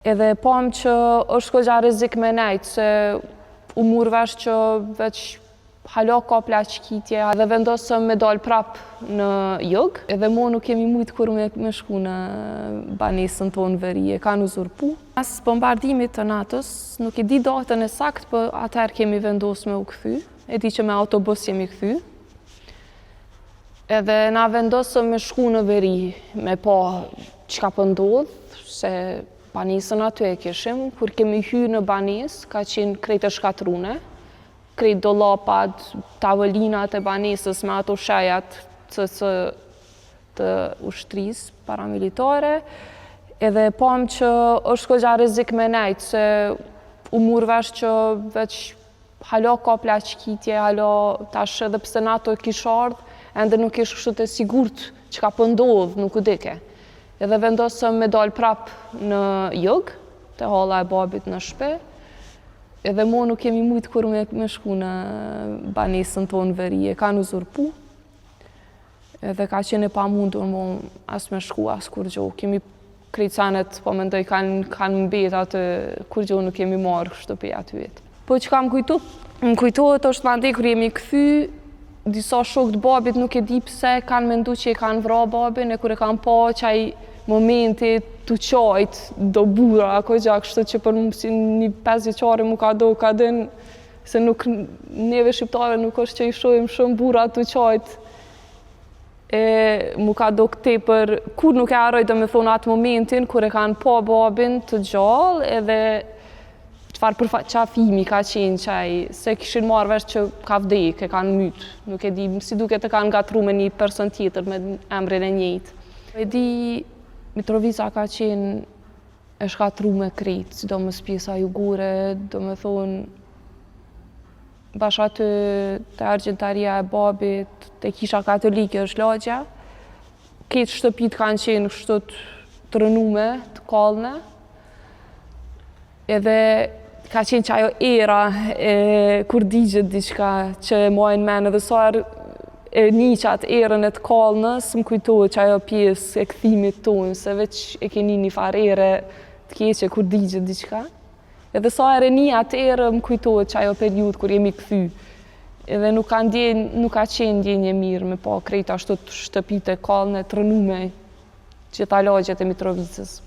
Edhe pam që është goxha rrezik me nejt, se u mur vesh që veç hala ka plaçkitje dhe vendosëm me dal prap në jug. Edhe mo nuk kemi mujt kur me shku në banesën tonë veri, e kanë uzurpu. Pas bombardimit të natës, nuk e di datën e sakt, për atëherë kemi vendos me u kthy. E di që me autobus jemi kthy. Edhe na vendosëm me shku në veri, me pa çka po ndodh, se banesën aty e kishim. Kur kemi hyrë në banesë, ka qenë krejt e shkatrune. Krejt dollapat, tavolinat e banesës me ato shajat të ushtrisë paramilitare. Edhe pam që është goxha rrezik me nejt, se u mur vesh që veç hala ka plaçkitje, hala tash edhe pse NATO kish ardhur, ende nuk ish kështu të sigurt çka po ndodh, nuk u dike. Edhe vendosëm me dal prap në jug, te halla e babit në shtëpi. Edhe mo nuk kemi mujt kur me shku në banesën tonë veri, e kanë uzurpu. Edhe ka qenë e pamundur mo as me shku, as kur gjo. Kemi krejt senet, po mendoj, kanë mbet atë, kur gjo nuk kemi marrë shtëpi aty vetë. Po që kam kujtu? Më kujtohet është mande kur jemi kthy, disa shokët babit nuk e di pse kanë mendu që e kanë vra babin, e kur e kanë pa qaj momenti të qajt do bura, ako gjak, kështu që për më si një 5 vjeçare mu ka din, se nuk, neve shqiptare nuk është që i shojmë shumë bura të qajt, mu ka do këte për, kur nuk e arroj do me thonë atë momentin, kur e kanë pa babin të gjallë, edhe qëfar për qafimi ka qenë qaj, se kishin marrë vesh që ka vdek, e kanë mytë, nuk e di, si duket e kanë gatru me një person tjetër me emrin e njëjtë. E di, Mitrovica ka qenë e shkatru me krejt, sidomos pjesa jugore, do me thonë, bash aty te argjentaria e babit, te kisha katolike është lagja. Ketë shtëpit kanë qenë kështu të rënume, të kallne. Edhe ka qenë që ajo era kur digjet diçka që e majnë men, edhe sarë e niqat erën e të kallnës, më kujtohet që ajo pjesë e kthimit tonë, se veç e keni një farë ere të keqe kur digjet diçka. Edhe sa ere një atë erë, më kujtohet që ajo periudhë kur jemi kthy. Edhe nuk ka qenë ndjenje mirë me pa krejt ashtu shtëpit e kallne të rënume, që ta lagjet e Mitrovicës.